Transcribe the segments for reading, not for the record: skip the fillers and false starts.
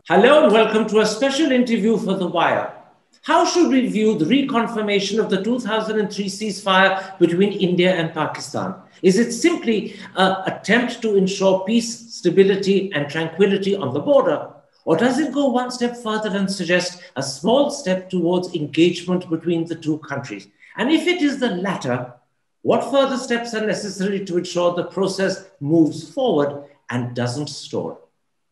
Hello and welcome to a special interview for The Wire. How should we view the reconfirmation of the 2003 ceasefire between India and Pakistan? Is it simply an attempt to ensure peace, stability, and tranquility on the border? Or does it go one step further and suggest a small step towards engagement between the two countries? And if it is the latter, what further steps are necessary to ensure the process moves forward and doesn't stall?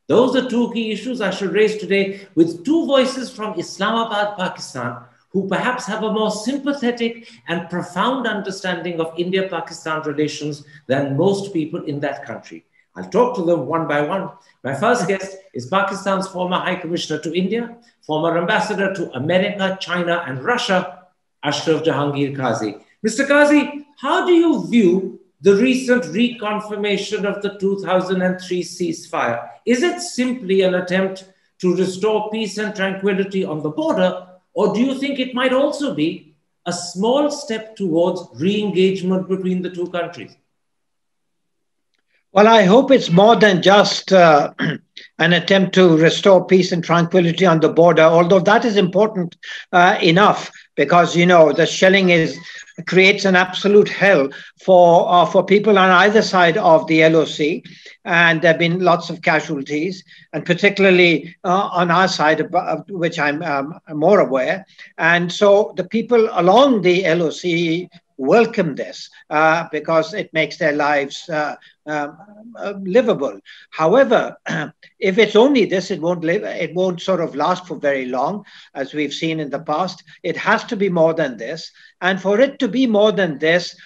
Those are two key issues I shall raise today with two voices from Islamabad, Pakistan, who perhaps have a more sympathetic and profound understanding of India-Pakistan relations than most people in that country. I'll talk to them one by one. My first guest is Pakistan's former High Commissioner to India, former Ambassador to America, China, and Russia, Ashraf Qazi. Mr. Qazi, how do you view the recent reconfirmation of the 2003 ceasefire? Is it simply an attempt to restore peace and tranquility on the border, or do you think it might also be a small step towards re-engagement between the two countries? Well, I hope it's more than just an attempt to restore peace and tranquility on the border, although that is important enough because, you know, the shelling creates an absolute hell for people on either side of the LoC. And there have been lots of casualties, and particularly on our side, of which I'm more aware. And so the people along the LoC welcome this because it makes their lives livable. However, if it's only this, it won't sort of last for very long, as we've seen in the past. It has to be more than this. And for it to be more than this,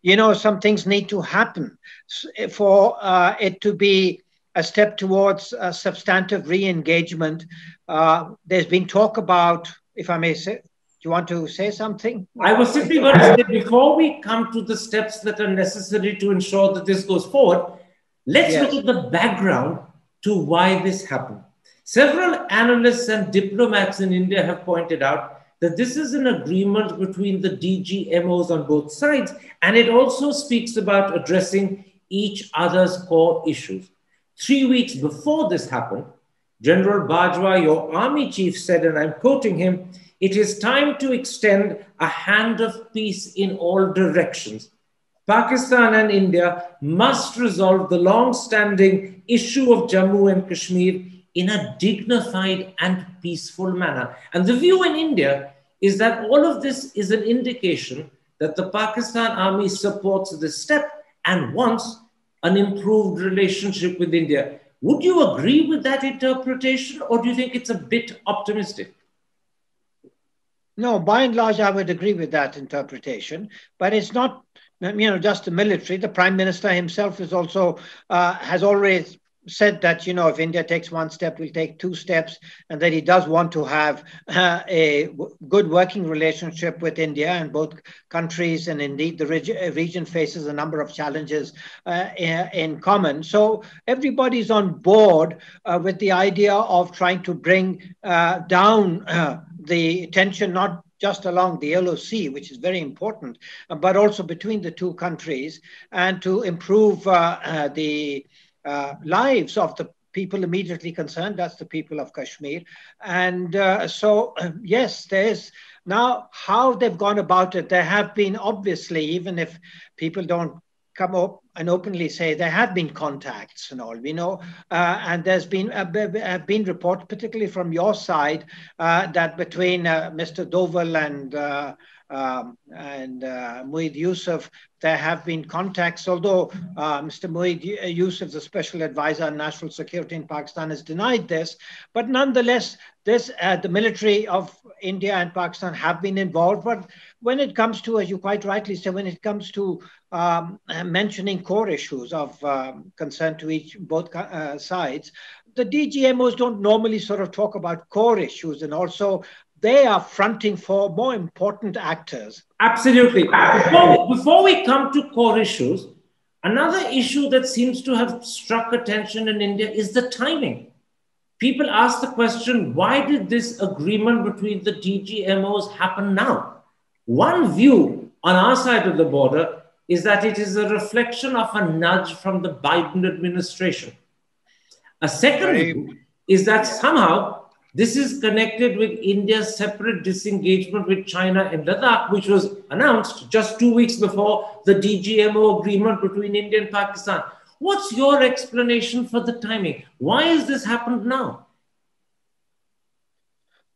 you know, some things need to happen for it to be a step towards substantive re-engagement. There's been talk about, if I may say, do you want to say something? I was simply going to say, before we come to the steps that are necessary to ensure that this goes forward, let's look at the background to why this happened. Several analysts and diplomats in India have pointed out that this is an agreement between the DGMOs on both sides, and it also speaks about addressing each other's core issues. 3 weeks before this happened, General Bajwa, your army chief, said, and I'm quoting him, "It is time to extend a hand of peace in all directions. Pakistan and India must resolve the long-standing issue of Jammu and Kashmir in a dignified and peaceful manner." And the view in India is that all of this is an indication that the Pakistan army supports this step and wants an improved relationship with India. Would you agree with that interpretation, or do you think it's a bit optimistic? No, by and large, I would agree with that interpretation, but it's not, you know, just the military. The Prime Minister himself is also has always said that, you know, if India takes one step, we'll take two steps, and that he does want to have a good working relationship with India, and both countries and indeed the region faces a number of challenges in common. So everybody's on board with the idea of trying to bring down the tension, not just along the LoC, which is very important, but also between the two countries, and to improve the lives of the people immediately concerned, that's the people of Kashmir. And so, yes, there's now how they've gone about it. There have been, obviously, even if people don't come up and openly say, there have been contacts and all, we know, and there's been have been reports, particularly from your side, that between Mr. Doval and Mueed Yusuf, there have been contacts, although Mr. Mueed Yusuf, the special advisor on national security in Pakistan, has denied this. But nonetheless, the military of India and Pakistan have been involved. But when it comes to, as you quite rightly said, when it comes to mentioning core issues of concern to both sides, the DGMOs don't normally sort of talk about core issues, and also they are fronting for more important actors. Absolutely. Before we come to core issues, another issue that seems to have struck attention in India is the timing. People ask the question, why did this agreement between the DGMOs happen now? One view on our side of the border is that it is a reflection of a nudge from the Biden administration. A second view is that somehow this is connected with India's separate disengagement with China in Ladakh, which was announced just 2 weeks before the DGMO agreement between India and Pakistan. What's your explanation for the timing? Why has this happened now?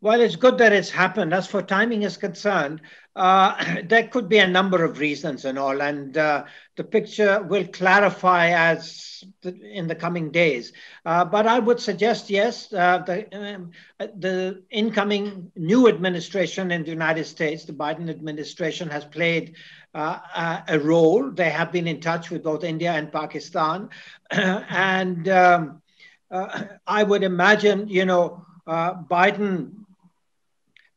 Well, it's good that it's happened. As for timing is concerned, there could be a number of reasons and all, and the picture will clarify in the coming days. But I would suggest, yes, the incoming new administration in the United States, the Biden administration, has played a role. They have been in touch with both India and Pakistan, and I would imagine, Biden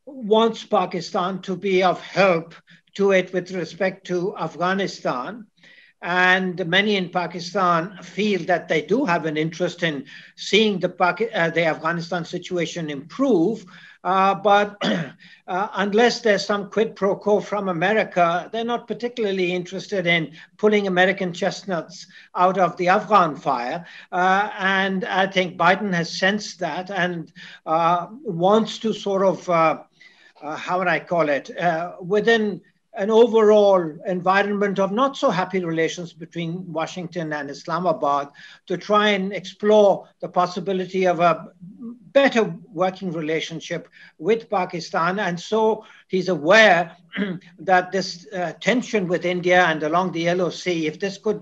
wants Pakistan to be of help to it with respect to Afghanistan. And many in Pakistan feel that they do have an interest in seeing the Afghanistan situation improve. But unless there's some quid pro quo from America, they're not particularly interested in pulling American chestnuts out of the Afghan fire. And I think Biden has sensed that and wants to sort of how would I call it, within an overall environment of not so happy relations between Washington and Islamabad, to try and explore the possibility of a better working relationship with Pakistan. And so he's aware that this tension with India and along the LoC, if this could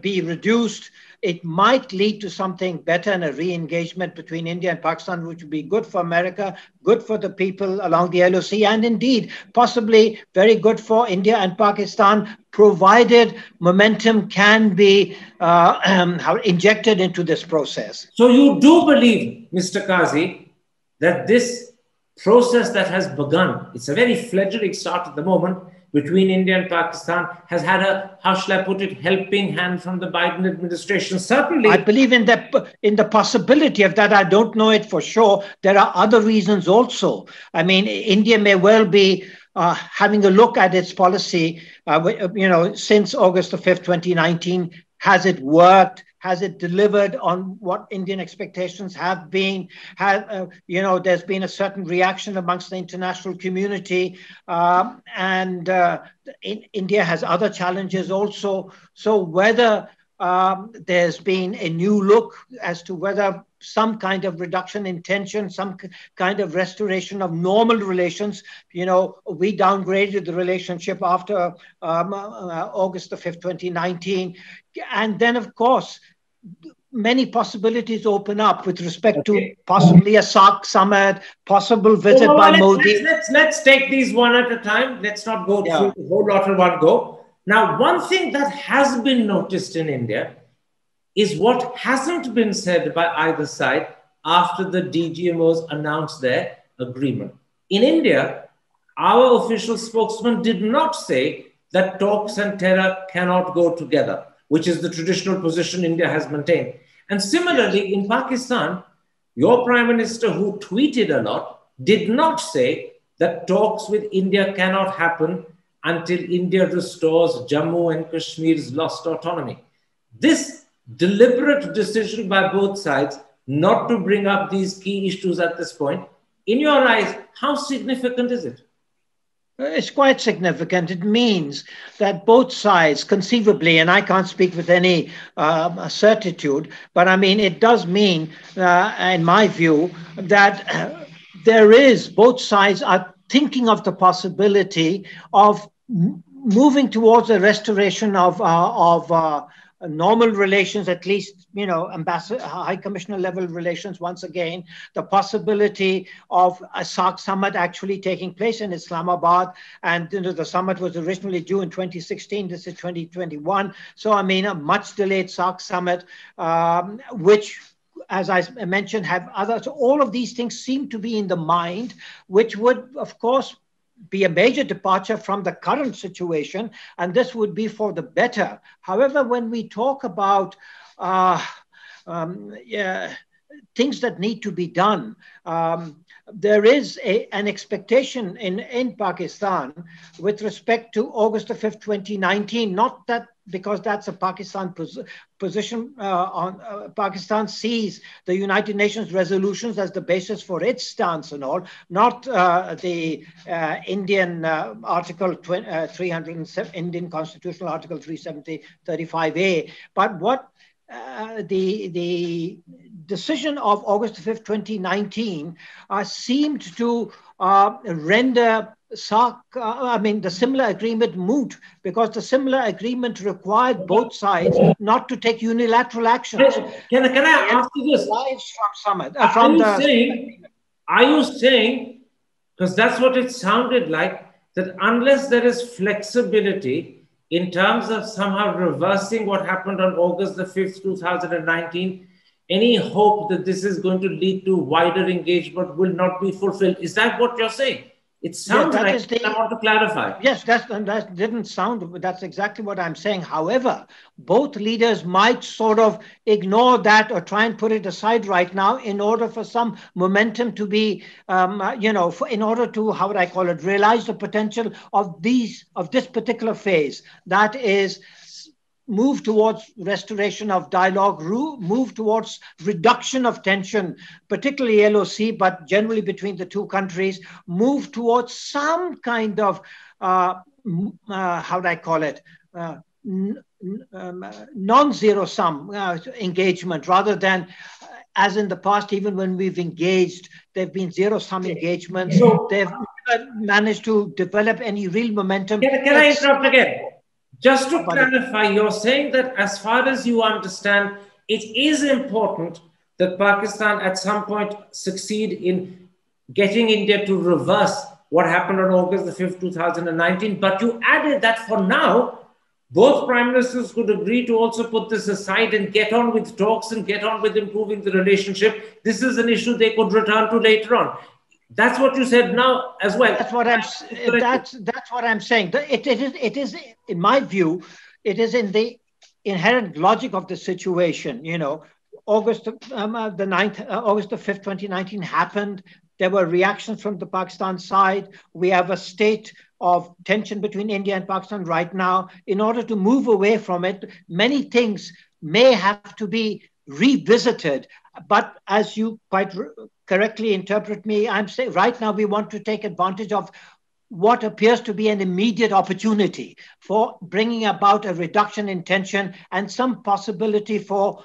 be reduced, it might lead to something better and a re-engagement between India and Pakistan, which would be good for America, good for the people along the LoC, and indeed possibly very good for India and Pakistan, provided momentum can be injected into this process. So you do believe, Mr. Qazi, that this process that has begun, it's a very fledgling start at the moment, between India and Pakistan, has had a, how shall I put it, helping hand from the Biden administration. Certainly, I believe in the possibility of that. I don't know it for sure. There are other reasons also. I mean, India may well be having a look at its policy, since August the 5th, 2019. Has it worked? Has it delivered on what Indian expectations have been? There's been a certain reaction amongst the international community, and India has other challenges also. So whether there's been a new look as to whether some kind of reduction in tension, some kind of restoration of normal relations. We downgraded the relationship after August the 5th, 2019. And then, of course, many possibilities open up with respect to possibly a SAARC summit, possible visit by Modi. Let's take these one at a time. Let's not go through the whole lot in one go. Now, one thing that has been noticed in India is what hasn't been said by either side after the DGMOs announced their agreement. In India, our official spokesman did not say that talks and terror cannot go together, which is the traditional position India has maintained. And similarly, in Pakistan, your Prime Minister, who tweeted a lot, did not say that talks with India cannot happen until India restores Jammu and Kashmir's lost autonomy. This deliberate decision by both sides not to bring up these key issues at this point, in your eyes, how significant is it? It's quite significant. It means that both sides conceivably, and I can't speak with any certitude, but I mean, it does mean, in my view, that both sides are thinking of the possibility of moving towards a restoration of normal relations, at least, ambassador, high commissioner level relations once again, the possibility of a SAARC summit actually taking place in Islamabad. And the summit was originally due in 2016. This is 2021. So, I mean, a much delayed SAARC summit, which, as I mentioned, have others. So all of these things seem to be in the mind, which would, of course, be a major departure from the current situation, and this would be for the better. However, when we talk about things that need to be done, there is an expectation in Pakistan with respect to August the 5th, 2019, not that because that's a Pakistan position. Pakistan sees the United Nations resolutions as the basis for its stance and all, not the Indian Article 307, Indian Constitutional Article 370, 35A. But what the decision of August 5th, 2019 seemed to render the similar agreement moot, because the similar agreement required both sides not to take unilateral actions. Can I ask you this? Are you saying, because that's what it sounded like, that unless there is flexibility in terms of somehow reversing what happened on August the 5th, 2019, any hope that this is going to lead to wider engagement will not be fulfilled? Is that what you're saying? It sounds I want to clarify. Yes, that didn't sound, but that's exactly what I'm saying. However, both leaders might sort of ignore that or try and put it aside right now in order for some momentum to be, in order to, how would I call it, realize the potential of this particular phase. That is, move towards restoration of dialogue, move towards reduction of tension, particularly LoC, but generally between the two countries, move towards some kind of, how do I call it, non-zero sum engagement, rather than, as in the past, even when we've engaged, there have been zero-sum engagements. They've never managed to develop any real momentum. Can I interrupt again? Just to clarify, you're saying that as far as you understand, it is important that Pakistan at some point succeed in getting India to reverse what happened on August the 5th, 2019. But you added that for now, both prime ministers could agree to also put this aside and get on with talks and get on with improving the relationship. This is an issue they could return to later on. That's what you said now as well. That's what I'm saying. It is, in my view, it is in the inherent logic of the situation. You know, August the 5th, 2019 happened. There were reactions from the Pakistan side. We have a state of tension between India and Pakistan right now. In order to move away from it, many things may have to be revisited. But as you quite correctly interpret me, I'm saying right now we want to take advantage of what appears to be an immediate opportunity for bringing about a reduction in tension and some possibility for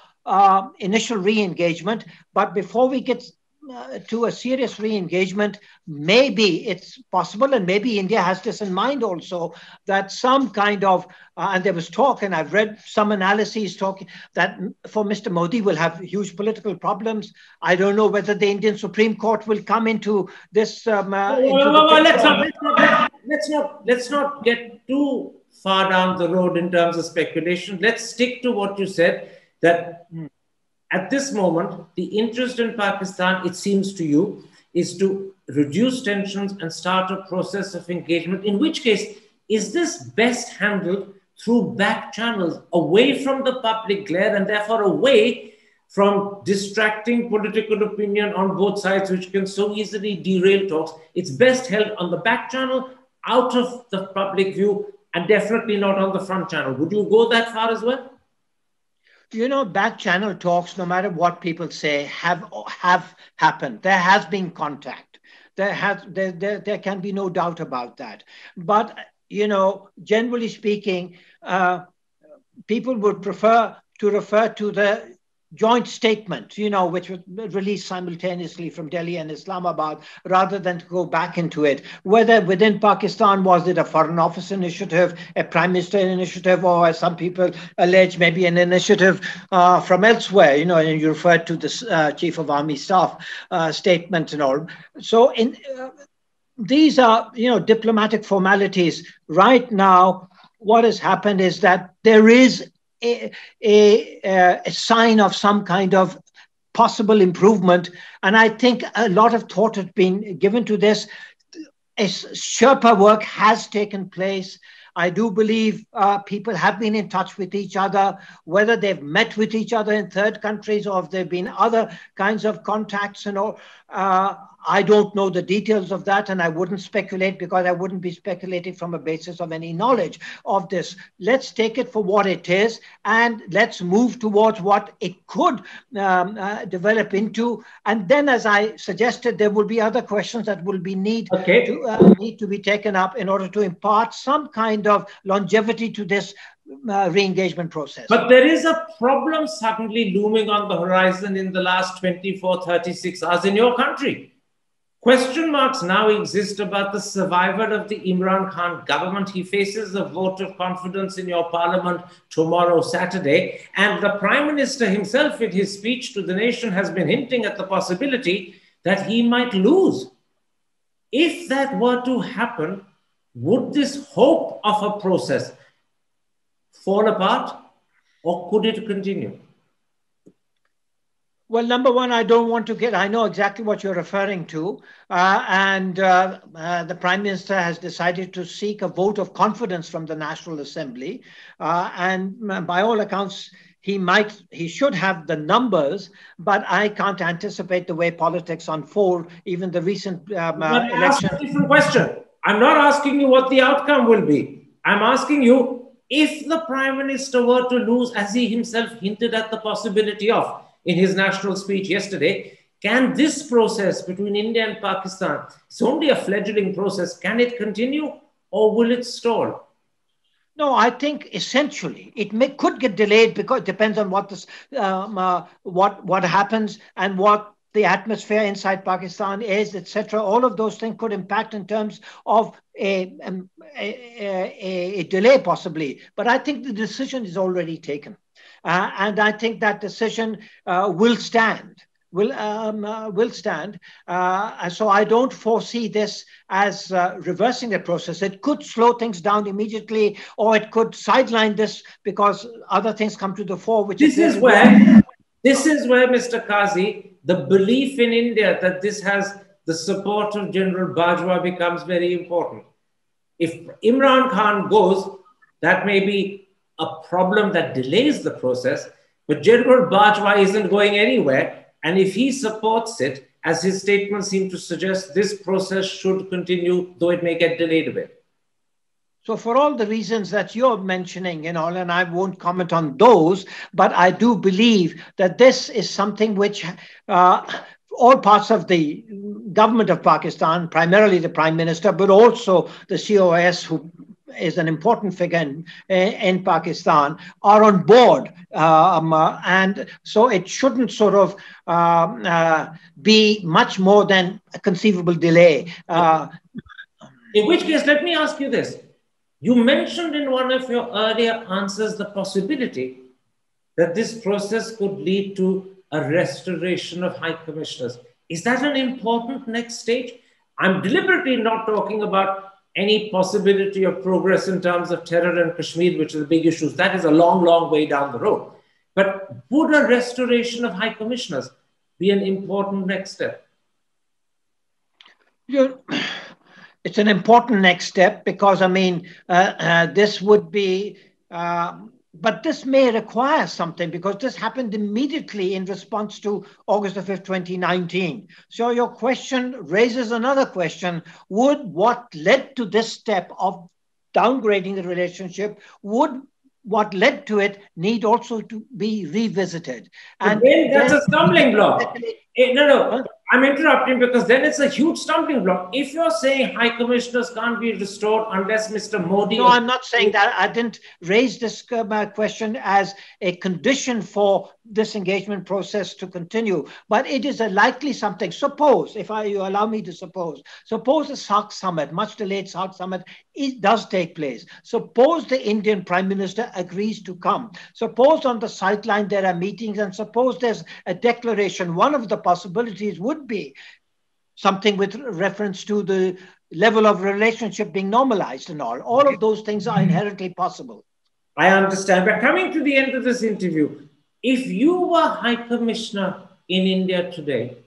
initial re-engagement. But before we get to a serious re-engagement, maybe it's possible, and maybe India has this in mind also, that some kind of, and there was talk, and I've read some analyses talking that for Mr. Modi will have huge political problems. I don't know whether the Indian Supreme Court will come into this. Let's not get too far down the road in terms of speculation. Let's stick to what you said, that at this moment, the interest in Pakistan, it seems to you, is to reduce tensions and start a process of engagement, in which case, is this best handled through back channels, away from the public glare and therefore away from distracting political opinion on both sides, which can so easily derail talks? It's best held on the back channel, out of the public view, and definitely not on the front channel. Would you go that far as well? You know, back channel talks, no matter what people say, have happened. There has been contact. There can be no doubt about that. But, you know, generally speaking, people would prefer to refer to the joint statement, you know, which was released simultaneously from Delhi and Islamabad, rather than to go back into it. Whether within Pakistan, was it a Foreign Office initiative, a Prime Minister initiative, or as some people allege, maybe an initiative from elsewhere, you know, and you referred to the Chief of Army Staff statement and all. So these are, you know, diplomatic formalities. Right now, what has happened is that there is a sign of some kind of possible improvement. And I think a lot of thought has been given to this. Sherpa work has taken place. I do believe people have been in touch with each other, whether they've met with each other in third countries or if there have been other kinds of contacts and all. I don't know the details of that, and I wouldn't speculate because I wouldn't be speculating from a basis of any knowledge of this. Let's take it for what it is, and let's move towards what it could develop into. And then, as I suggested, there will be other questions that will be need to be taken up in order to impart some kind of longevity to this re-engagement process. But there is a problem suddenly looming on the horizon in the last 24, 36 hours in your country. Question marks now exist about the survival of the Imran Khan government. He faces a vote of confidence in your parliament tomorrow, Saturday. And the Prime Minister himself, in his speech to the nation, has been hinting at the possibility that he might lose. If that were to happen, would this hope of a process fall apart, or could it continue? Well, number one, I don't want to get, I know exactly what you're referring to. The Prime Minister has decided to seek a vote of confidence from the National Assembly. And by all accounts, he should have the numbers, but I can't anticipate the way politics unfold, even the recent election. A different question. I'm not asking you what the outcome will be. I'm asking you, if the Prime Minister were to lose, as he himself hinted at the possibility of in his national speech yesterday, can this process between India and Pakistan, it's only a fledgling process, can it continue or will it stall? No, I think essentially it could get delayed because it depends on what this what happens and what the atmosphere inside Pakistan is, etc. All of those things could impact in terms of a delay possibly. But I think the decision is already taken. And I think that decision will stand. Will stand. So I don't foresee this as reversing the process. It could slow things down immediately, or it could sideline this because other things come to the fore. This is where, Mr. Qazi, the belief in India that this has the support of General Bajwa becomes very important. If Imran Khan goes, that may be a problem that delays the process, but General Bajwa isn't going anywhere. And if he supports it, as his statements seem to suggest, this process should continue, though it may get delayed a bit. So for all the reasons that you're mentioning and all, and I won't comment on those, but I do believe that this is something which all parts of the government of Pakistan, primarily the Prime Minister, but also the COS, who is an important figure in Pakistan, are on board. And so it shouldn't sort of be much more than a conceivable delay. In which case, let me ask you this. You mentioned in one of your earlier answers the possibility that this process could lead to a restoration of high commissioners. Is that an important next stage? I'm deliberately not talking about any possibility of progress in terms of terror in Kashmir, which is a big issue. That is a long, long way down the road. But would a restoration of high commissioners be an important next step? It's an important next step because, I mean, this would be, but this may require something because this happened immediately in response to August the 5th, 2019. So your question raises another question. Would what led to this step of downgrading the relationship, would what led to it need also to be revisited? And then that's a stumbling block. No. I'm interrupting because then it's a huge stumbling block. If you're saying high commissioners can't be restored unless Mr. Modi... No, I'm not saying that. I didn't raise this question as a condition for this engagement process to continue, but it is a likely something. Suppose, if you allow me to suppose the SAARC summit, much delayed SAARC summit, it does take place. Suppose the Indian Prime Minister agrees to come. Suppose on the sideline there are meetings, and suppose there's a declaration. One of the possibilities would be something with reference to the level of relationship being normalized and all. All of those things are inherently possible. I understand. But coming to the end of this interview, if you were High Commissioner in India today,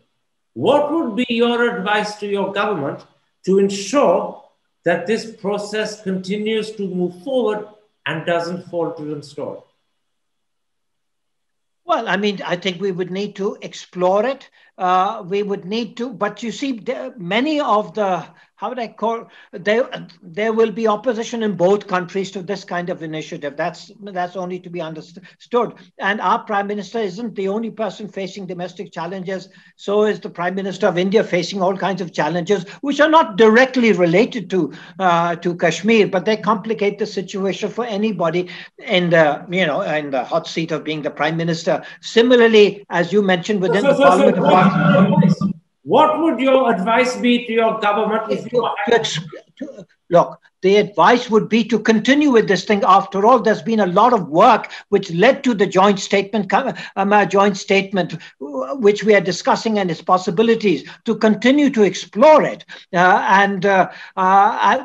what would be your advice to your government to ensure that this process continues to move forward and doesn't falter and stall? Well, I mean, I think we would need to explore it. We would need to, but you see, many of the, how would I call, there will be opposition in both countries to this kind of initiative. That's only to be understood. And our Prime Minister isn't the only person facing domestic challenges. So is the Prime Minister of India facing all kinds of challenges, which are not directly related to Kashmir, but they complicate the situation for anybody in the, in the hot seat of being the Prime Minister. Similarly, as you mentioned, within the Parliament of Pakistan. What would your advice be to your government if you were... Look, the advice would be to continue with this thing. After all, there's been a lot of work which led to the joint statement, which we are discussing and its possibilities, to continue to explore it and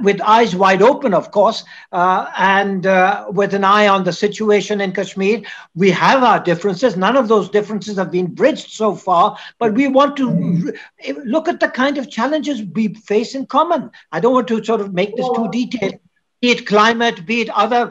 with eyes wide open, of course, and with an eye on the situation in Kashmir. We have our differences. None of those differences have been bridged so far, but we want to look at the kind of challenges we face in common. I don't want to sort of make this too detailed, be it climate, be it other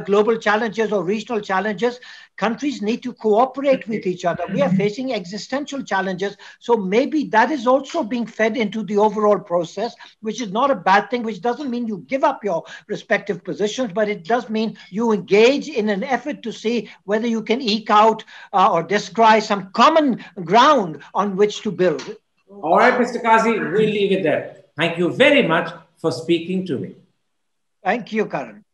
global challenges or regional challenges. Countries need to cooperate with each other. We are facing existential challenges. So maybe that is also being fed into the overall process, which is not a bad thing, which doesn't mean you give up your respective positions, but it does mean you engage in an effort to see whether you can eke out or descry some common ground on which to build. All right, Mr. Qazi, we'll leave it there. Thank you very much for speaking to me. Thank you, Karan.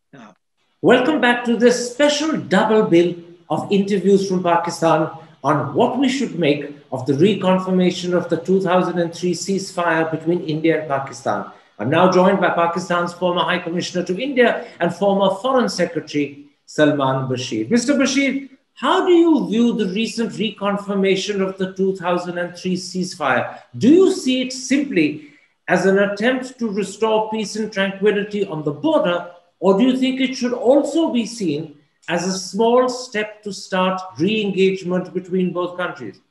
Welcome back to this special double bill of interviews from Pakistan on what we should make of the reconfirmation of the 2003 ceasefire between India and Pakistan. I'm now joined by Pakistan's former High Commissioner to India and former Foreign Secretary, Salman Bashir. Mr. Bashir, how do you view the recent reconfirmation of the 2003 ceasefire? Do you see it simply as an attempt to restore peace and tranquility on the border, or do you think it should also be seen as a small step to start re-engagement between both countries?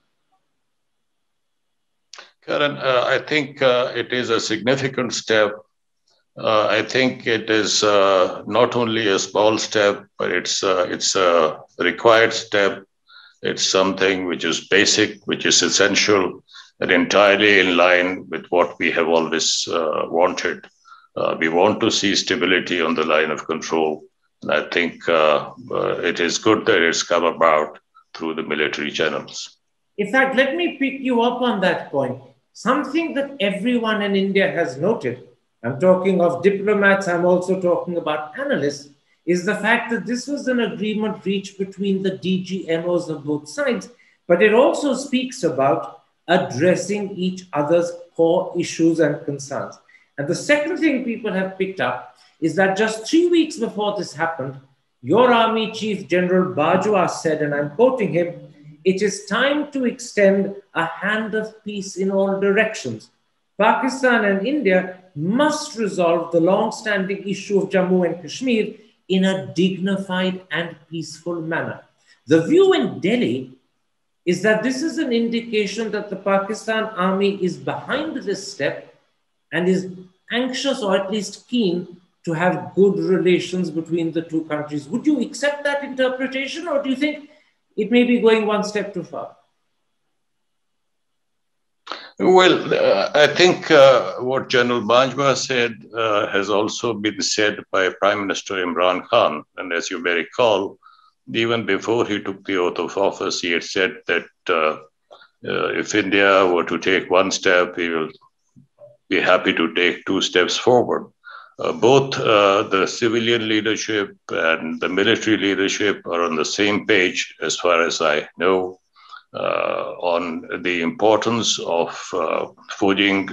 Karan, I think it is a significant step. I think it is not only a small step, but it's a required step. It's something which is basic, which is essential, and entirely in line with what we have always wanted. We want to see stability on the line of control. And I think it is good that it's come about through the military channels. In fact, let me pick you up on that point. Something that everyone in India has noted, I'm talking of diplomats, I'm also talking about analysts, is the fact that this was an agreement reached between the DGMOs on both sides, but it also speaks about addressing each other's core issues and concerns. And the second thing people have picked up is that just 3 weeks before this happened, your Army Chief General Bajwa said, and I'm quoting him, "It is time to extend a hand of peace in all directions. Pakistan and India must resolve the long-standing issue of Jammu and Kashmir in a dignified and peaceful manner." The view in Delhi is that this is an indication that the Pakistan army is behind this step and is anxious or at least keen to have good relations between the two countries. Would you accept that interpretation, or do you think it may be going one step too far? Well, I think what General Bajwa said has also been said by Prime Minister Imran Khan. And as you may recall, even before he took the oath of office, he had said that if India were to take one step, he will be happy to take 2 steps forward. Both the civilian leadership and the military leadership are on the same page, as far as I know, on the importance of forging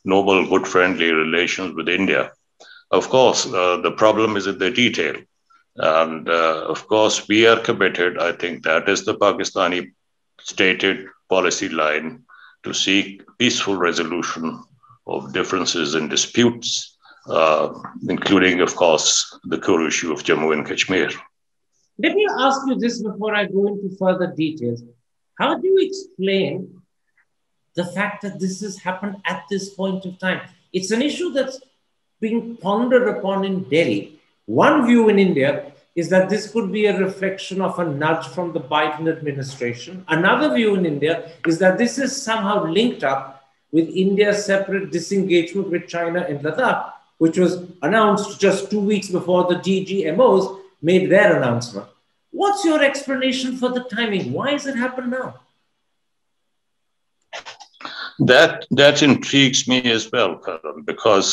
noble, good, friendly relations with India. Of course, the problem is in the detail. And of course, we are committed. I think that is the Pakistani stated policy line, to seek peaceful resolution of differences and disputes, including, of course, the core issue of Jammu and Kashmir. Let me ask you this before I go into further details. How do you explain the fact that this has happened at this point of time? It's an issue that's being pondered upon in Delhi. One view in India is that this could be a reflection of a nudge from the Biden administration. Another view in India is that this is somehow linked up with India's separate disengagement with China in Ladakh, which was announced just 2 weeks before the DGMOs made their announcement. What's your explanation for the timing? Why has it happened now? That intrigues me as well, Karan, because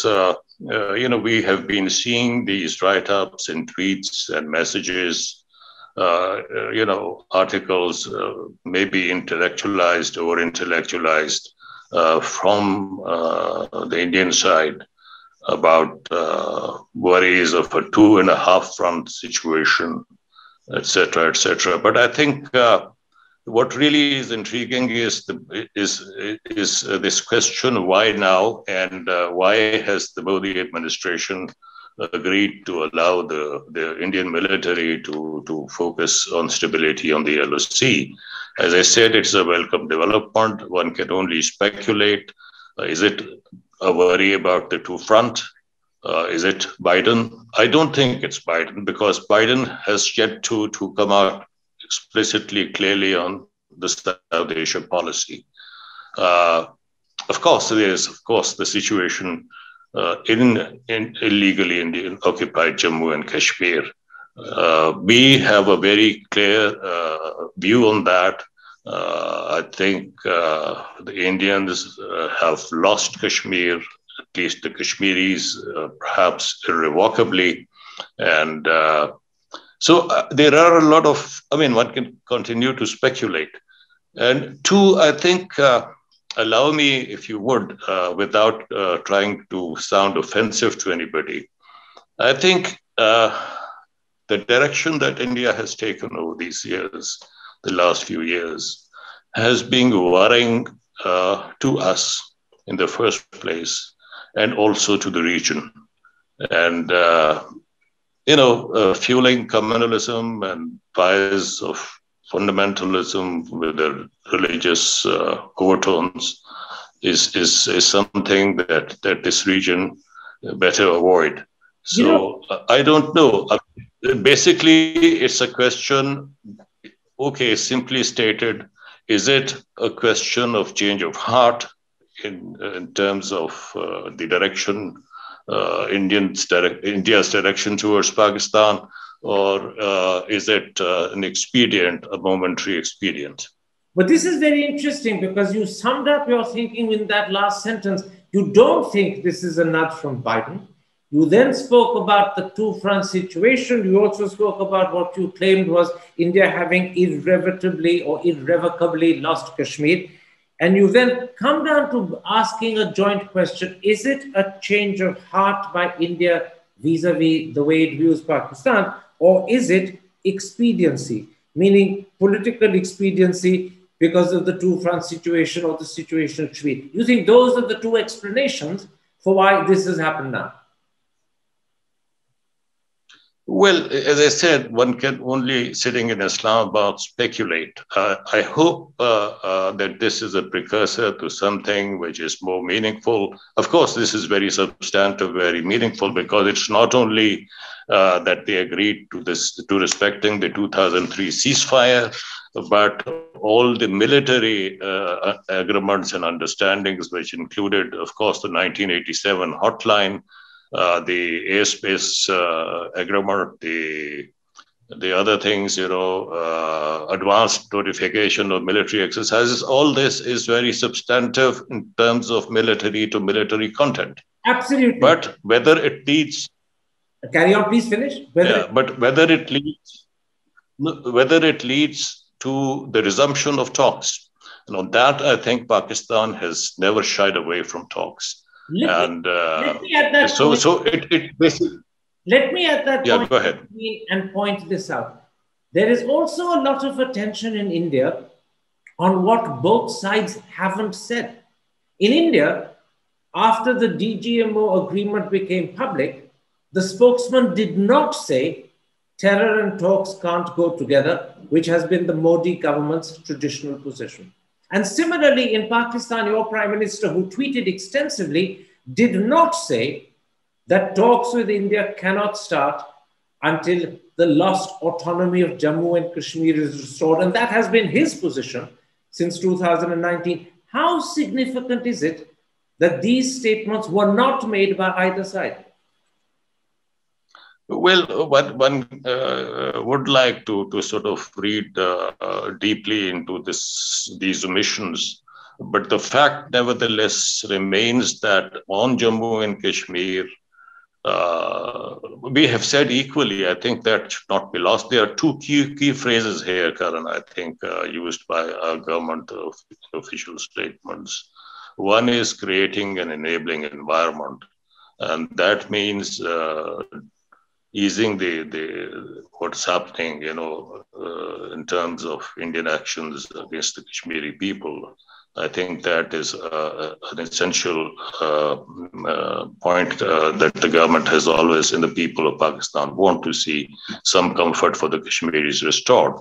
we have been seeing these write-ups and tweets and messages, articles, maybe intellectualized or intellectualized from the Indian side about worries of a 2.5 front situation, etc., etc. But I think what really is intriguing is this question: why now, and why has the Modi administration agreed to allow the Indian military to focus on stability on the LoC? As I said, it's a welcome development. One can only speculate. Is it a worry about the two front? Is it Biden? I don't think it's Biden, because Biden has yet to come out explicitly, clearly on the South Asia policy. Of course, there is, the situation in illegally Indian occupied Jammu and Kashmir. We have a very clear view on that. I think the Indians have lost Kashmir, at least the Kashmiris, perhaps irrevocably. And so there are a lot of, one can continue to speculate. And two, I think, allow me, if you would, without trying to sound offensive to anybody, I think the direction that India has taken over these years, the last few years, has been worrying to us in the first place, and also to the region. And, fueling communalism and fires of fundamentalism with the religious overtones is something that this region better avoid. So I don't know. Basically, it's a question, okay, simply stated, is it a question of change of heart in terms of the direction, India's direction towards Pakistan, or is it an expedient, a momentary expedient? But this is very interesting, because you summed up your thinking in that last sentence. You don't think this is a nudge from Biden. You then spoke about the two-front situation. You also spoke about what you claimed was India having irrevocably lost Kashmir. And you then come down to asking a joint question: is it a change of heart by India vis-a-vis the way it views Pakistan, or is it expediency, meaning political expediency because of the two-front situation or the situation of Kashmir? You think those are the two explanations for why this has happened now? Well, as I said, one can only, sitting in Islamabad, speculate. I hope that this is a precursor to something which is more meaningful. Of course, this is very substantive, very meaningful, because it's not only that they agreed to respecting the 2003 ceasefire, but all the military agreements and understandings, which included, of course, the 1987 hotline, the airspace agreement, the other things, advanced notification of military exercises. All this is very substantive in terms of military to military content. Absolutely. But whether it leads... Carry on, please finish. But whether it leads to the resumption of talks, and on that, I think Pakistan has never shied away from talks. Let me at that point, go ahead and point this out. There is also a lot of attention in India on what both sides haven't said. In India, after the DGMO agreement became public, the spokesman did not say terror and talks can't go together, which has been the Modi government's traditional position. And similarly, in Pakistan, your prime minister, who tweeted extensively, did not say that talks with India cannot start until the lost autonomy of Jammu and Kashmir is restored. And that has been his position since 2019. How significant is it that these statements were not made by either side? Well, what one would like to sort of read deeply into these omissions, but the fact nevertheless remains that on Jammu and Kashmir, we have said equally, I think that should not be lost. There are two key phrases here, Karan, I think, used by our government official statements. One is creating an enabling environment, and that means easing the what's happening, in terms of Indian actions against the Kashmiri people. I think that is an essential point that the government has always, in the people of Pakistan, want to see some comfort for the Kashmiris restored.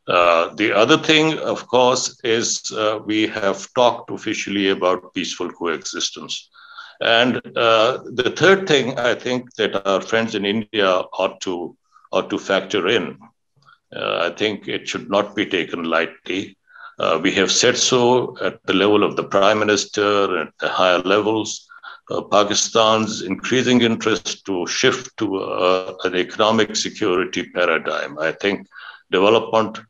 The other thing, of course, is we have talked officially about peaceful coexistence. And the third thing I think that our friends in India ought to factor in, I think it should not be taken lightly. We have said so at the level of the Prime Minister, at the higher levels. Pakistan's increasing interest to shift to an economic security paradigm. I think development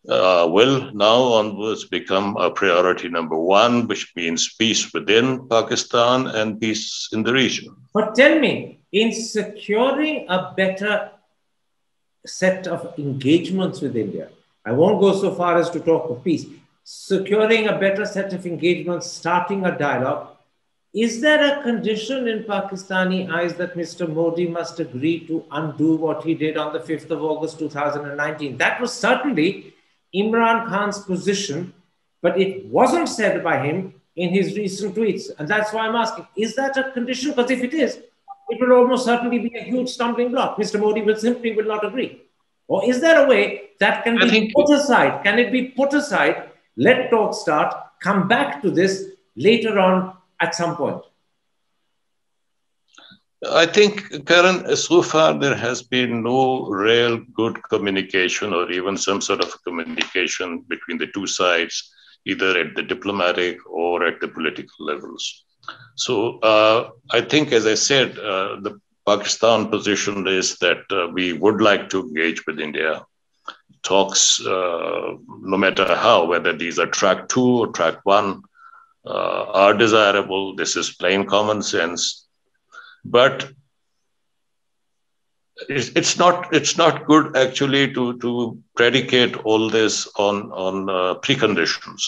will now onwards become a priority number one, which means peace within Pakistan and peace in the region. But tell me, in securing a better set of engagements with India, I won't go so far as to talk of peace, securing a better set of engagements, starting a dialogue, is there a condition in Pakistani eyes that Mr. Modi must agree to undo what he did on the 5th of August 2019? That was certainly Imran Khan's position, but it wasn't said by him in his recent tweets. And that's why I'm asking, is that a condition? Because if it is, it will almost certainly be a huge stumbling block. Mr. Modi will not agree. Or is there a way that can be put aside? Can it be put aside? Let talk start, come back to this later on at some point. I think, Karan, so far there has been no real good communication or even some sort of communication between the two sides, either at the diplomatic or at the political levels. So I think, as I said, the Pakistan position is that we would like to engage with India. Talks, no matter how, whether these are track 2 or track 1, are desirable. This is plain common sense. But it's not good actually to predicate all this on preconditions.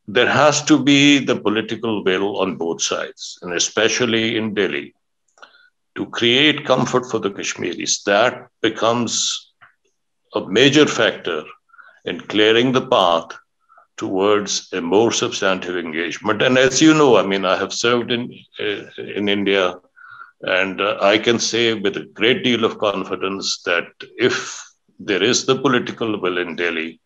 There has to be the political will on both sides, and especially in Delhi, to create comfort for the Kashmiris. That becomes a major factor in clearing the path towards a more substantive engagement. And as you know, I mean, I have served in India, and I can say with a great deal of confidence that if there is the political will in Delhi,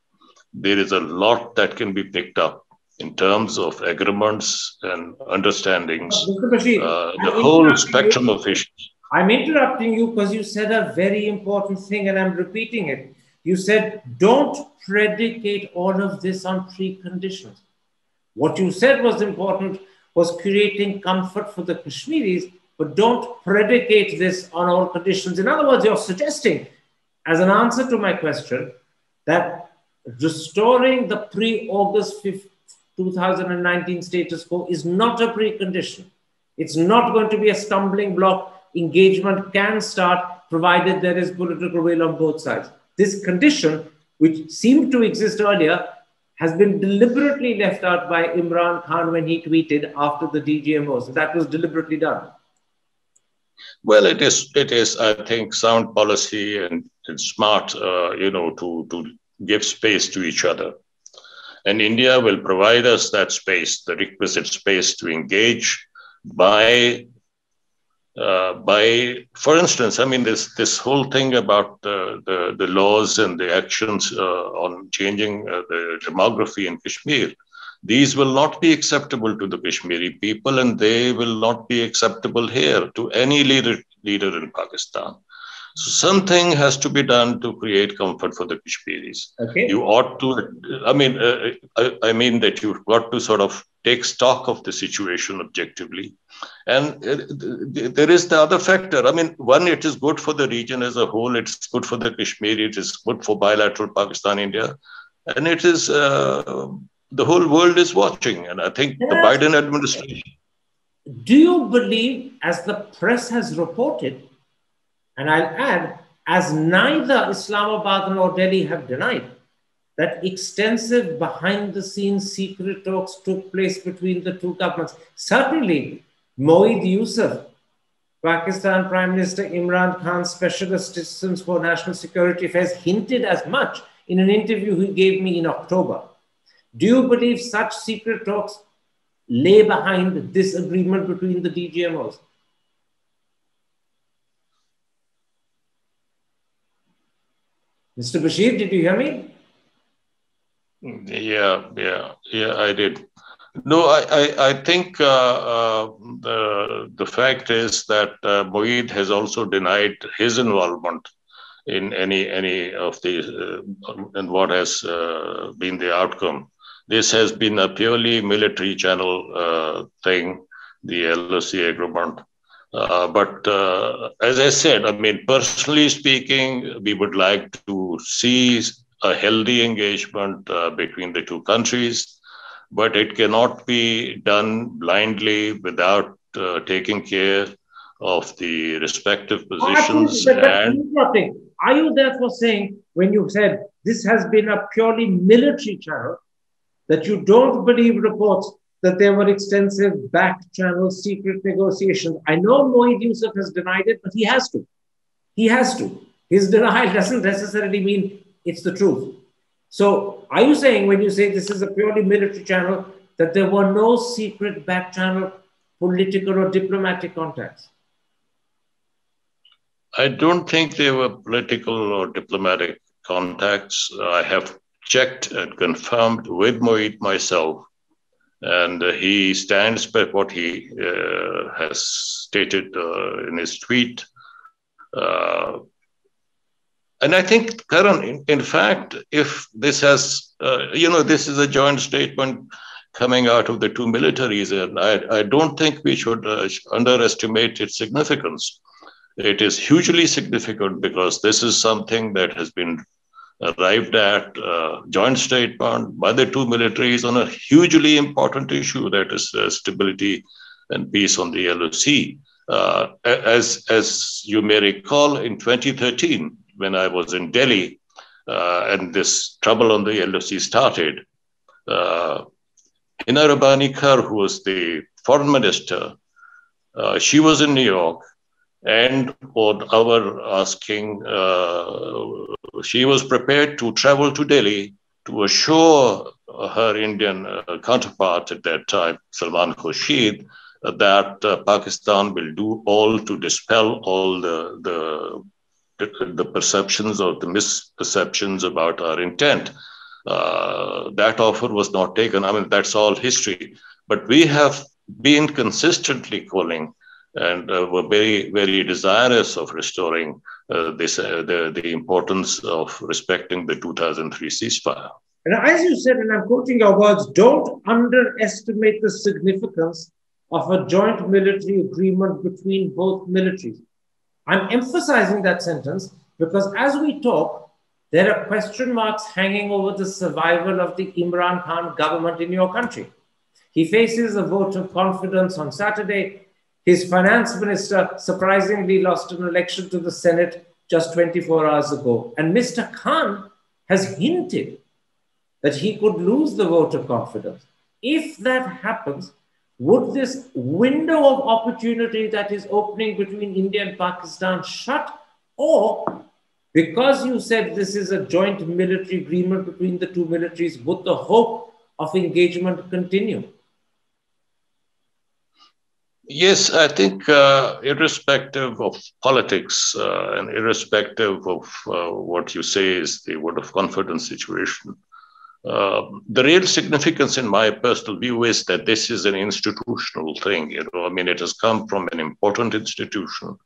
there is a lot that can be picked up in terms of agreements and understandings, Mr. Bashir, the whole spectrum of issues. I'm interrupting you because you said a very important thing, and I'm repeating it. You said, don't predicate all of this on preconditions. What you said was important was creating comfort for the Kashmiris, but don't predicate this on all conditions. In other words, you're suggesting, as an answer to my question, that restoring the pre-August 5th, 2019 status quo is not a precondition. It's not going to be a stumbling block. Engagement can start provided there is political will on both sides. This condition, which seemed to exist earlier, has been deliberately left out by Imran Khan when he tweeted after the DGMO. So that was deliberately done. Well, it is, I think, sound policy and smart, to give space to each other. And India will provide us that space, the requisite space to engage by, for instance, I mean, this whole thing about the laws and the actions on changing the demography in Kashmir. these will not be acceptable to the Kashmiri people, and they will not be acceptable here to any leader in Pakistan. So something has to be done to create comfort for the Kashmiris. Okay. You ought to, I mean that you've got to sort of take stock of the situation objectively. And there is the other factor. I mean, one, it is good for the region as a whole. It's good for the Kashmir. It is good for bilateral Pakistan-India. And it is, the whole world is watching. And I think the Biden administration. Do you believe, as the press has reported, and I'll add, as neither Islamabad nor Delhi have denied, that extensive behind-the-scenes secret talks took place between the two governments? Certainly, Moeed Yusuf, Pakistan Prime Minister Imran Khan's Special Assistant for National Security Affairs, hinted as much in an interview he gave me in October. Do you believe such secret talks lay behind this agreement between the DGMOs? Mr. Bashir, did you hear me? Yeah, I did. No, I think the fact is that Moeed has also denied his involvement in any of these and what has been the outcome. This has been a purely military channel thing, the LoC agreement. But as I said, I mean, personally speaking, we would like to see a healthy engagement between the two countries, but it cannot be done blindly without taking care of the respective positions. Are you therefore saying, when you said this has been a purely military channel, that you don't believe reports that there were extensive back-channel secret negotiations? I know Moeed Yusuf has denied it, but he has to. He has to. His denial doesn't necessarily mean it's the truth. So are you saying, when you say this is a purely military channel, that there were no secret back-channel political or diplomatic contacts? I don't think there were political or diplomatic contacts. I have checked and confirmed with Moeed myself, and he stands by what he has stated in his tweet. And I think, Karan, in fact, if this has, this is a joint statement coming out of the two militaries, and I don't think we should underestimate its significance. It is hugely significant because this is something that has been arrived at, joint statement by the two militaries on a hugely important issue, that is stability and peace on the LoC. As you may recall, in 2013, when I was in Delhi and this trouble on the LoC started, Hina Rabbani Kar, who was the foreign minister, she was in New York, and on our asking, she was prepared to travel to Delhi to assure her Indian counterpart at that time, Salman Bashir, that Pakistan will do all to dispel all the perceptions or the misperceptions about our intent. That offer was not taken. I mean, that's all history. But we have been consistently calling and were very, very desirous of restoring the importance of respecting the 2003 ceasefire. And as you said, and I'm quoting your words, don't underestimate the significance of a joint military agreement between both militaries. I'm emphasizing that sentence because as we talk, there are question marks hanging over the survival of the Imran Khan government in your country. He faces a vote of confidence on Saturday. His finance minister surprisingly lost an election to the Senate just 24 hours ago. And Mr. Khan has hinted that he could lose the vote of confidence. If that happens, would this window of opportunity that is opening between India and Pakistan shut? Or, because you said this is a joint military agreement between the two militaries, would the hope of engagement continue? Yes, I think irrespective of politics and irrespective of what you say is the vote of confidence situation, The real significance, in my personal view, is that this is an institutional thing. I mean, it has come from an important institution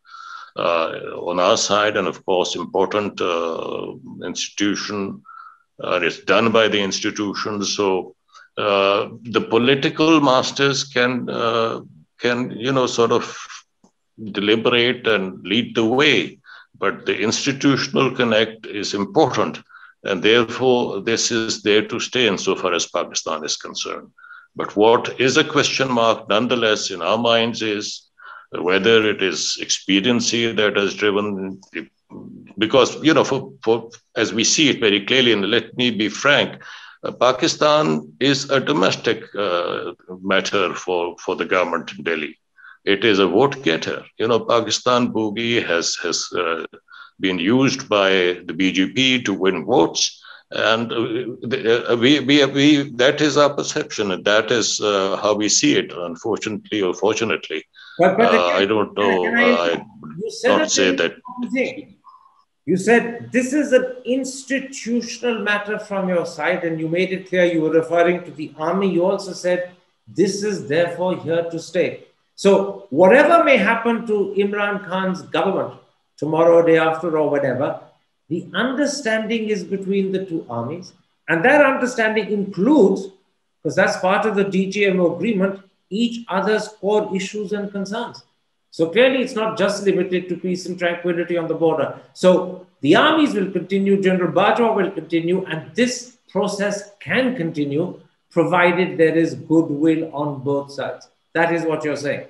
on our side, and of course, important institution. It's done by the institution, so the political masters can sort of deliberate and lead the way, but the institutional connect is important. And therefore, this is there to stay insofar as Pakistan is concerned. But what is a question mark, nonetheless, in our minds is whether it is expediency that has driven, because, as we see it very clearly, and let me be frank, Pakistan is a domestic matter for the government in Delhi. It is a vote getter. Pakistan boogie has been used by the BJP to win votes, and that is our perception, and that is how we see it. Unfortunately or fortunately, but again, I don't know. I would not say that. You said this is an institutional matter from your side, and you made it clear you were referring to the army. You also said this is therefore here to stay. So whatever may happen to Imran Khan's government tomorrow, day after, or whatever, the understanding is between the two armies. And that understanding includes, because that's part of the DGMO agreement, each other's core issues and concerns. So clearly it's not just limited to peace and tranquility on the border. So the armies will continue, General Bajwa will continue, and this process can continue provided there is goodwill on both sides. That is what you're saying.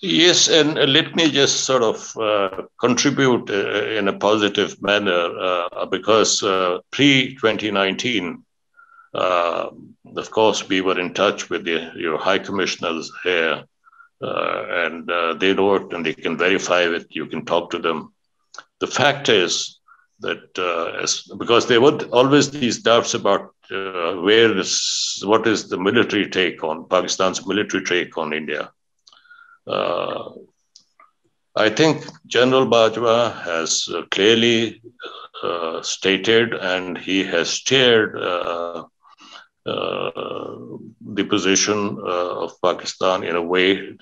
Yes, and let me just sort of contribute in a positive manner, because pre-2019, of course, we were in touch with your high commissioners here, and they know it and they can verify it. You can talk to them. The fact is that because there were always these doubts about what is the military take on Pakistan's military take on India. I think General Bajwa has clearly stated, and he has steered the position of Pakistan in a way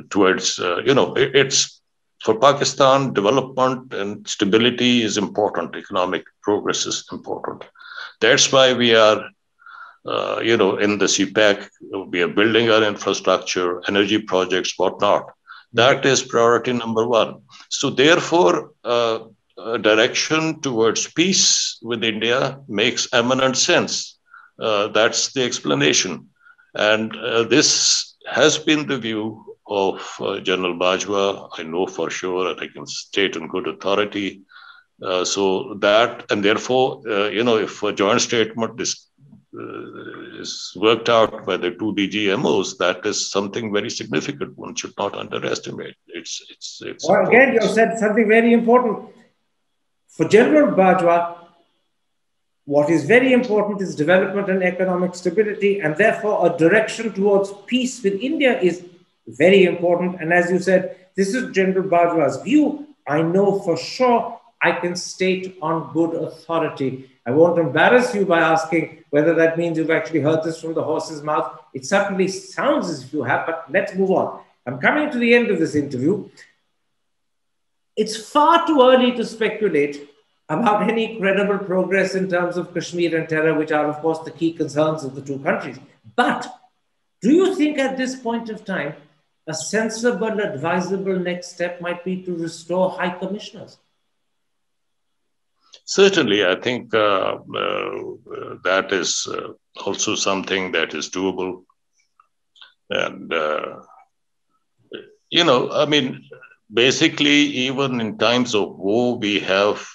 towards, it's for Pakistan, development and stability is important. Economic progress is important. That's why we are, in the CPEC, we are building our infrastructure, energy projects, whatnot. That is priority number one. So therefore, a direction towards peace with India makes eminent sense. That's the explanation. And this has been the view of General Bajwa. I know for sure, and I can state on good authority. So that, and therefore, if a joint statement is worked out by the two DGMOs, that is something very significant. One should not underestimate. It's well, again, you said something very important. For General Bajwa, what is very important is development and economic stability, and therefore a direction towards peace with India is very important. And as you said, this is General Bajwa's view. I know for sure, I can state on good authority. I won't embarrass you by asking whether that means you've actually heard this from the horse's mouth. It certainly sounds as if you have, but let's move on. I'm coming to the end of this interview. It's far too early to speculate about any credible progress in terms of Kashmir and terror, which are, of course, the key concerns of the two countries. But do you think at this point of time, a sensible, advisable next step might be to restore high commissioners? Certainly, I think that is also something that is doable. And, basically, even in times of war, we have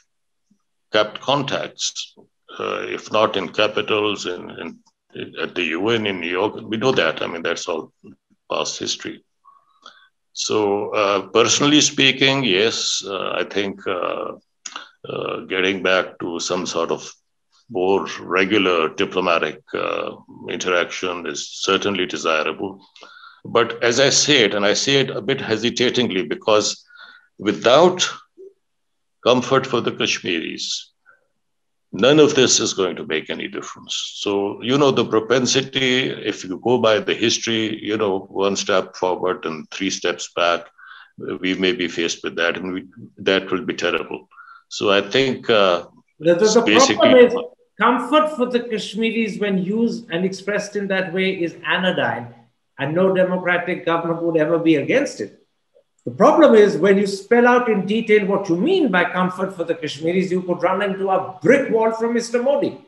kept contacts, if not in capitals, at the UN in New York. We know that. I mean, that's all past history. So, personally speaking, yes, I think getting back to some sort of more regular diplomatic interaction is certainly desirable. But as I say it, and I say it a bit hesitatingly, because without comfort for the Kashmiris, none of this is going to make any difference. So, the propensity, if you go by the history, one step forward and three steps back, we may be faced with that, and that will be terrible. So I think the basically... problem is comfort for the Kashmiris when used and expressed in that way is anodyne, and no democratic government would ever be against it. The problem is when you spell out in detail what you mean by comfort for the Kashmiris, you could run into a brick wall from Mr. Modi.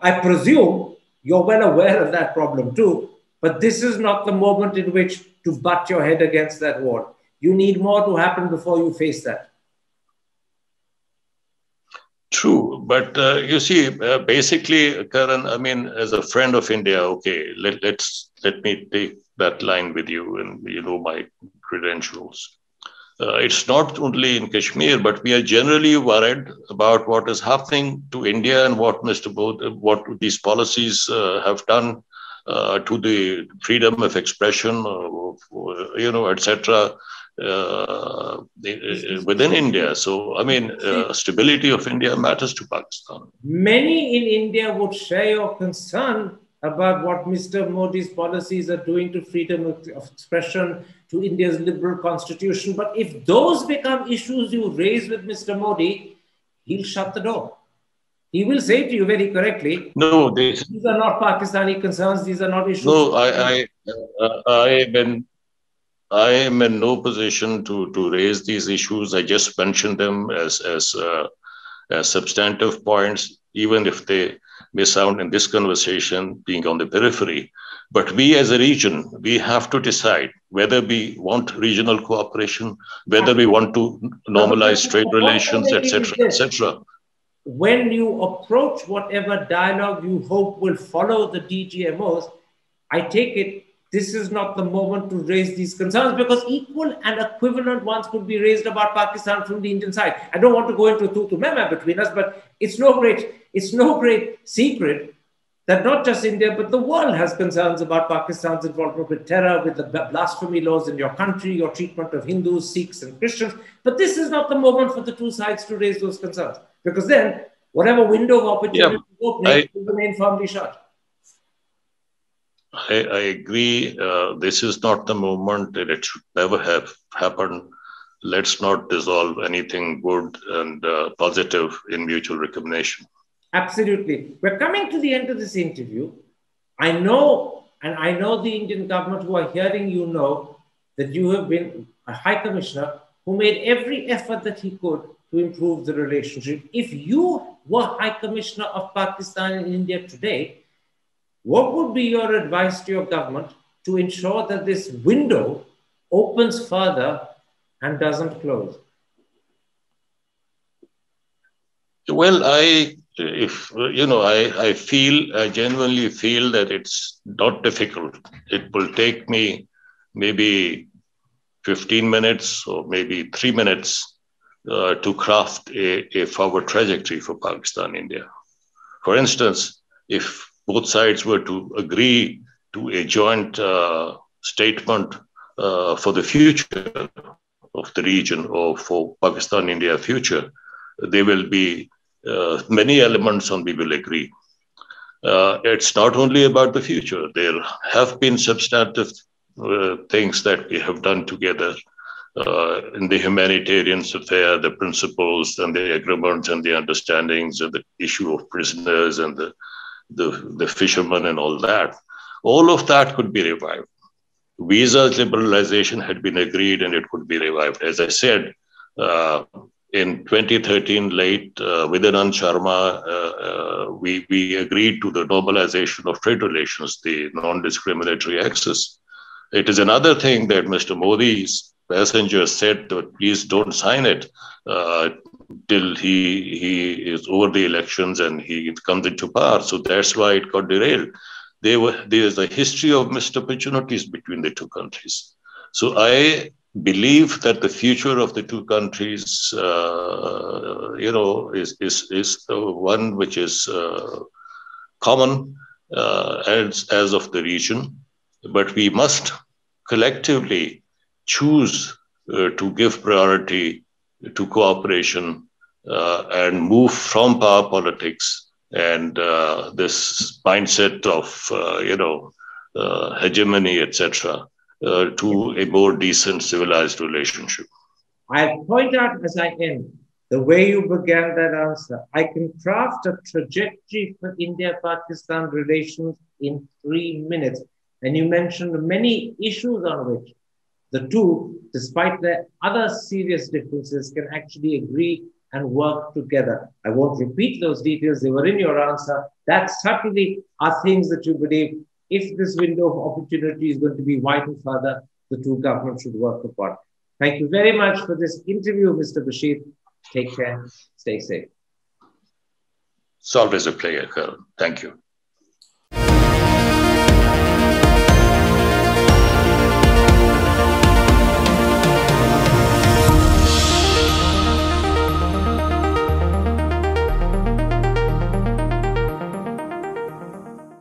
I presume you're well aware of that problem too, but this is not the moment in which to butt your head against that wall. You need more to happen before you face that. True, but you see, basically, Karan, I mean, as a friend of India, okay, let me take that line with you, and my credentials. It's not only in Kashmir, but we are generally worried about what is happening to India and what what these policies have done to the freedom of expression, etc. Within India. So, I mean, stability of India matters to Pakistan. Many in India would share your concern about what Mr. Modi's policies are doing to freedom of expression, to India's liberal constitution. But if those become issues you raise with Mr. Modi, he'll shut the door. He will say to you very correctly, no, these are not Pakistani concerns, these are not issues. No, I am in no position to raise these issues. I just mentioned them as substantive points, even if they may sound in this conversation being on the periphery. But we as a region, we have to decide whether we want regional cooperation, whether we want to normalize trade relations, etc., etc. When you approach whatever dialogue you hope will follow the DGMOs, I take it this is not the moment to raise these concerns, because equal and equivalent ones could be raised about Pakistan from the Indian side. I don't want to go into tu mema between us, but it's no great secret that not just India, but the world has concerns about Pakistan's involvement with terror, with the blasphemy laws in your country, your treatment of Hindus, Sikhs, and Christians. But this is not the moment for the two sides to raise those concerns, because then whatever window of opportunity opening will remain firmly shut. I agree. This is not the moment, and it should never have happened. Let's not dissolve anything good and positive in mutual recognition. Absolutely. We're coming to the end of this interview. I know the Indian government who are hearing you know that you have been a High Commissioner who made every effort that he could to improve the relationship. If you were High Commissioner of Pakistan in India today, what would be your advice to your government to ensure that this window opens further and doesn't close? Well, I genuinely feel that it's not difficult. It will take me maybe 15 minutes or maybe 3 minutes to craft a forward trajectory for Pakistan, India. For instance, if both sides were to agree to a joint statement for the future of the region, or for Pakistan, India future, there will be many elements on we will agree. It's not only about the future. There have been substantive things that we have done together in the humanitarian affair, the principles and the agreements and the understandings and the issue of prisoners and the fishermen and all that. All of that could be revived. Visa liberalization had been agreed and it could be revived. As I said, in 2013, late, with Anand Sharma, we agreed to the normalization of trade relations, the non-discriminatory access. It is another thing that Mr. Modi's passengers said that please don't sign it till he is over the elections and he comes into power. So that's why it got derailed. There's a history of missed opportunities between the two countries. So I believe that the future of the two countries, is one which is common as of the region, but we must collectively choose to give priority to cooperation and move from power politics and this mindset of, hegemony, etc., to a more decent, civilized relationship. I'll point out as I end the way you began that answer. I can craft a trajectory for India-Pakistan relations in 3 minutes. And you mentioned many issues on which the two, despite their other serious differences, can actually agree and work together. I won't repeat those details. They were in your answer. That certainly are things that you believe, if this window of opportunity is going to be widened further, the two governments should work upon. Thank you very much for this interview, Mr. Bashir. Take care. Stay safe. It's always a pleasure, Karan. Thank you.